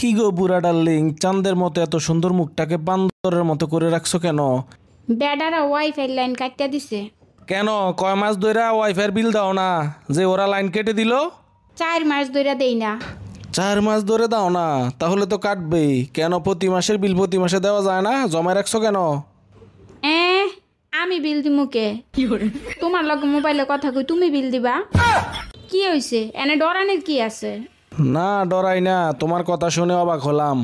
কি গো বুড়া ডার্লিং, চাঁদের মতো এত সুন্দর মুখটাকে বান্দরের মতো করে রাখছো কেন? বেডারা ওয়াইফাই লাইন কাটতে দিছে। কেন, কয় মাস ধরে ওয়াইফাই বিল দাও না যে ওরা লাইন কেটে দিল? 4 মাস ধরে দেই না। 4 মাস ধরে দাও না, তাহলে তো কাটবেই। কেন প্রতি মাসের বিল প্রতি মাসে দেওয়া যায় না? জমা রাখছো কেন? আমি বিল দিমু কে? তোমার লগে মোবাইলে কথা কই, তুমি বিল দিবা? কি হইছে? এনে ডরানের কি আছে? না ডরাই না, তোমার কথা শুনে অবাক হলাম।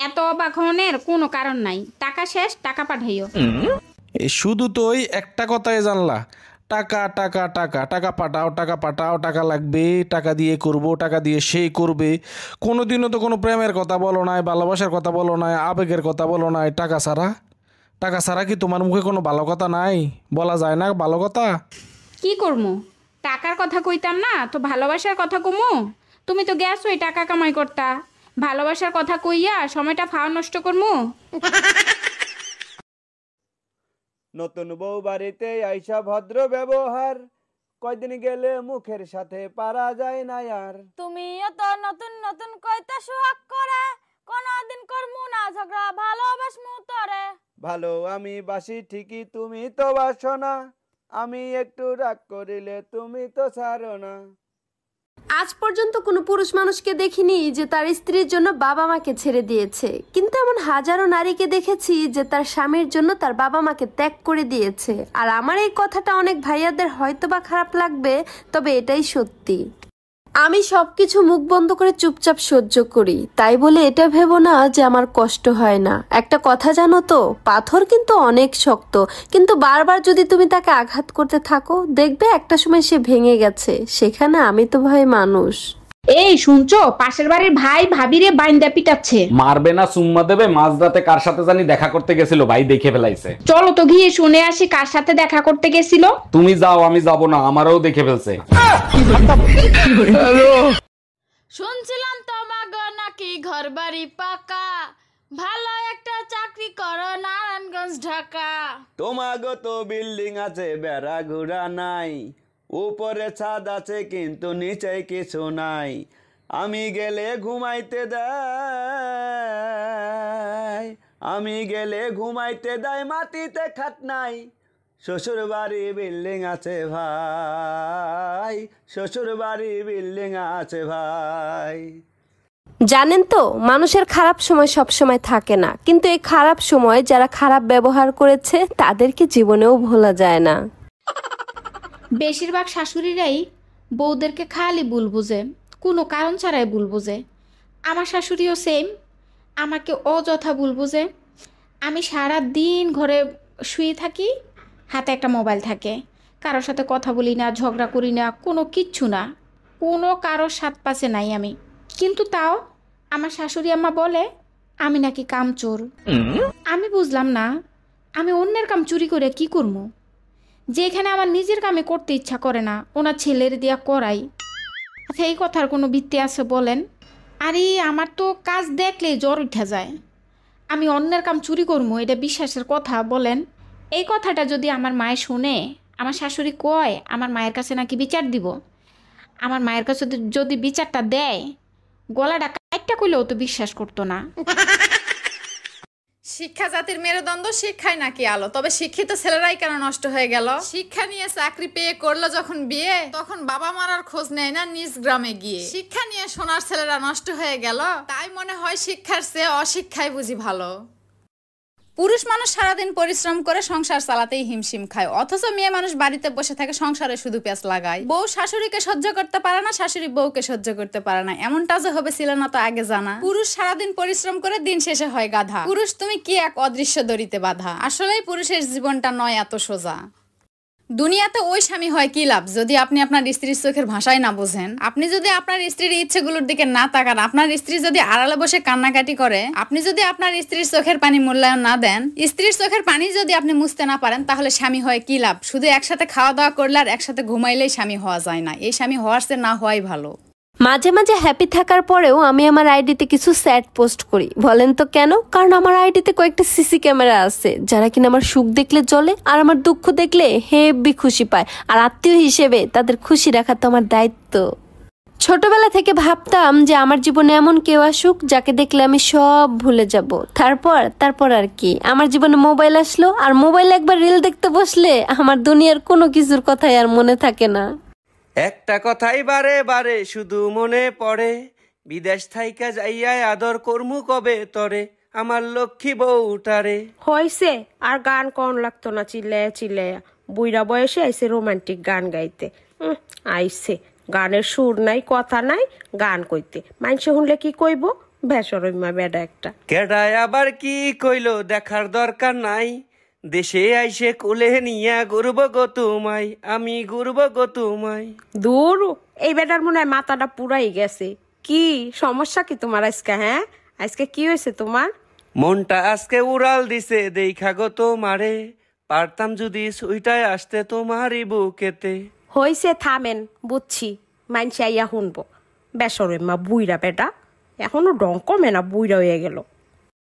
এত অবাক হওয়ার কোনো কারণ নাই। টাকা শেষ, টাকা পাঠাইও। শুধু তোই একটা কথাই জানলা, টাকা টাকা টাকা টাকা পাঠাও, টাকা পাঠাও, টাকা লাগবে, টাকা দিয়ে করব, টাকা দিয়ে সেই করবে। কোনোদিনও তো কোনো প্রেমের কথা বলো নাই, ভালোবাসার কথা বলো নাই, আবেগের কথা বলো নাই। টাকা ছাড়া, টাকা ছাড়া কি তোমার মুখে কোনো ভালো কথা নাই? বলা যায় না ভালো কথা? কি করমু? টাকার কথা কইতাম না তো ভালোবাসার কথা কমু? তুমি তো গেছোই টাকা কামাই করতা। ভালোবাসার কথা কইয়া সময়টা ফাও নষ্ট করমু? নতুন বউ বাড়িতে আইসা ভদ্র ব্যবহার, কয়দিন গেলে মুখের সাথে পারা যায় না আর। তুমিও তো নতুন নতুন কইতা সুহাগ করে, কোনদিন করমু না ঝগড়া, ভালোবাসমু তোরে। ভালো আমি বাসি ঠিকই, তুমি তো বাসো না, আমি একটু রাগ করিলে তুমি তো ছাড়ো না। আজ পর্যন্ত কোনো পুরুষ মানুষকে দেখিনি যে তার স্ত্রীর জন্য বাবা মাকে ছেড়ে দিয়েছে, কিন্তু এমন হাজারো নারীকে দেখেছি যে তার স্বামীর জন্য তার বাবা মাকে ত্যাগ করে দিয়েছে। আর আমার এই কথাটা অনেক ভাইয়াদের হয়তোবা খারাপ লাগবে, তবে এটাই সত্যি। আমি সবকিছু মুখ বন্ধ করে চুপচাপ সহ্য করি, তাই বলে এটা ভেবো না যে আমার কষ্ট হয় না। একটা কথা জানো তো, পাথর কিন্তু অনেক শক্ত, কিন্তু বারবার যদি তুমি তাকে আঘাত করতে থাকো, দেখবে একটা সময় সে ভেঙে গেছে। সেখানে আমি তো ভাই মানুষ। এই শুনছো, পাশের বাড়ির ভাই ভাবিরে বাইন্দা পিটাচ্ছে। মারবে না চুম্মা দেবে? মাঝরাতে কার সাথে জানি দেখা করতে গেছিল, ভাই দেখে ফেলাইছে। চলো তো গিয়ে শুনে আসি কার সাথে দেখা করতে গেছিল। তুমি যাও, আমি যাব না, আমারও দেখে ফেলছে। শুনছিলাম তোমাগো নাকি ঘর বাড়ি পাকা, ভালো একটা চাকরি করো নারায়ণগঞ্জ ঢাকা। তোমাগো তো বিল্ডিং আছে, বেড়া ঘুরা নাই, উপরে ছাদ আছে কিন্তু নিচে কিছু নাই। আমি গেলে ঘুমাইতে দেয়, আমি গেলে ঘুমাইতে দেয়, মাটিতে খাট নাই। শ্বশুর বাড়ি বিল্ডিং আছে ভাই, শ্বশুর বাড়ি বিল্ডিং আছে ভাই। জানেন তো, মানুষের খারাপ সময় সব সময় থাকে না, কিন্তু এই খারাপ সময় যারা খারাপ ব্যবহার করেছে তাদেরকে জীবনেও ভোলা যায় না। বেশিরভাগ শাশুড়িরাই বউদেরকে খালি ভুল বুঝে, কোনো কারণ ছাড়াই ভুল বুঝে। আমার শাশুড়িও সেম, আমাকে অযথা ভুল বুঝে। আমি সারা দিন ঘরে শুয়ে থাকি, হাতে একটা মোবাইল থাকে, কারোর সাথে কথা বলি না, ঝগড়া করি না, কোনো কিচ্ছু না, কোনো কারোর সাথ পাশে নাই আমি। কিন্তু তাও আমার শাশুড়ি আম্মা বলে আমি নাকি কামচোর। আমি বুঝলাম না, আমি অন্যের কাম চুরি করে কি করবো? যেখানে আমার নিজের কামে করতে ইচ্ছা করে না, ওনার ছেলের দিয়া করাই। আচ্ছা, এই কথার কোনো ভিত্তি আছে বলেন? আরে আমার তো কাজ দেখলেই জ্বর উঠে যায়। আমি অন্যের কাম চুরি করবো, এটা বিশ্বাসের কথা বলেন? এই কথাটা যদি আমার মায়ে শুনে, আমার শাশুড়ি কয় আমার মায়ের কাছে নাকি বিচার দিব। আমার মায়ের কাছে যদি বিচারটা দেয়, গলাটা কাটটা কইলেও তো বিশ্বাস করতো না। শিক্ষা জাতির মেরুদণ্ড, শিক্ষাই নাকি আলো। তবে শিক্ষিত ছেলেরাই কেন নষ্ট হয়ে গেল? শিক্ষা নিয়ে চাকরি পেয়ে করলো যখন বিয়ে, তখন বাবা মারার খোঁজ নেয় না নিজ গ্রামে গিয়ে। শিক্ষা নিয়ে সোনার ছেলেরা নষ্ট হয়ে গেল, তাই মনে হয় শিক্ষার চেয়ে অশিক্ষাই বুঝি ভালো। পুরুষ মানুষ সারাদিন পরিশ্রম করে সংসার চালাতেই হিমশিম খায়, অথচ মেয়ে মানুষ বাড়িতে বসে থাকে, সংসারে শুধু পেঁচ লাগায়। বউ শাশুড়িকে সহ্য করতে পারে না, শাশুড়ি বউকে সহ্য করতে পারে না। এমনটা যে হবে ছিল না তো আগে জানা। পুরুষ সারাদিন পরিশ্রম করে দিন শেষে হয় গাধা। পুরুষ তুমি কি এক অদৃশ্য দড়িতে বাঁধা। আসলেই পুরুষের জীবনটা নয় এত সোজা। দুনিয়াতে ওই স্বামী হয় কি লাভ যদি আপনি আপনার স্ত্রীর চোখের ভাষাই না বোঝেন। আপনি যদি আপনার স্ত্রীর ইচ্ছেগুলোর দিকে না তাকান, আপনার স্ত্রী যদি আড়ালে বসে কান্নাকাটি করে, আপনি যদি আপনার স্ত্রীর চোখের পানি মূল্যায়ন না দেন, স্ত্রীর চোখের পানি যদি আপনি মুছতে না পারেন, তাহলে স্বামী হয় কি লাভ? শুধু একসাথে খাওয়া দাওয়া করলে আর একসাথে ঘুমাইলেই স্বামী হওয়া যায় না। এই স্বামী হওয়ার চেয়ে না হওয়াই ভালো। মাঝে মাঝে হ্যাপি থাকার পরেও আমি আমার আইডিতে কিছু স্যাড পোস্ট করি। বলেন তো কেন? কারণ আমার আইডিতে কয়েকটা সিসি ক্যামেরা আছে যারা কিনা আমার সুখ দেখলে জ্বলে আর আমার দুঃখ দেখলে হেব্বি খুশি পায়। আর আত্মীয় হিসেবে তাদের খুশি রাখা তো আমার দায়িত্ব। ছোটবেলা থেকে ভাবতাম যে আমার জীবনে এমন কেউ আসুক যাকে দেখলে আমি সব ভুলে যাব। তারপর আর কি, আমার জীবনে মোবাইল আসলো, আর মোবাইলে একবার রিল দেখতে বসলে আমার দুনিয়ার কোনো কিছুর কথাই আর মনে থাকে না। একটা কথাই বারে বারে শুধু মনে পড়ে, বিদেশ থাইকা যাইয়া আদর করমু কবে তরে, আমার লক্ষ্মী বউটারে। হয়েছে আর গান কোন লাগতো না, চিল্লায়া চিল্লায়া বুইরা বয়সে আইসে রোমান্টিক গান গাইতে। আইসে গানের সুর নাই কথা নাই, গান কইতে মানুষে শুনলে কি কইব, বেসরমা বেডা একটা। কেডায় আবার কি কইলো দেখার দরকার নাই, দেশে আইসে কুলে নিয়া ঘুরব গো তোমায়, আমি ঘুরব গো তোমায়। দূর, এই বেটার মনে হয় মাথাটা পুরাই গেছে। কি সমস্যা কি তোমার আজকে? হ্যাঁ আজকে কি হয়েছে তোমার? মনটা আজকে উড়াল দিছে দেখা গো তোমারে, পারতাম যদি সুইটায় আসতে তোমারই বুকেতে। হইছে থামেন, বুঝছি মাইনসে আইয়া শুনবো। বেসরমা বুইরা বেটা, এখনো ডং কমে না, বুইরা হয়ে গেল।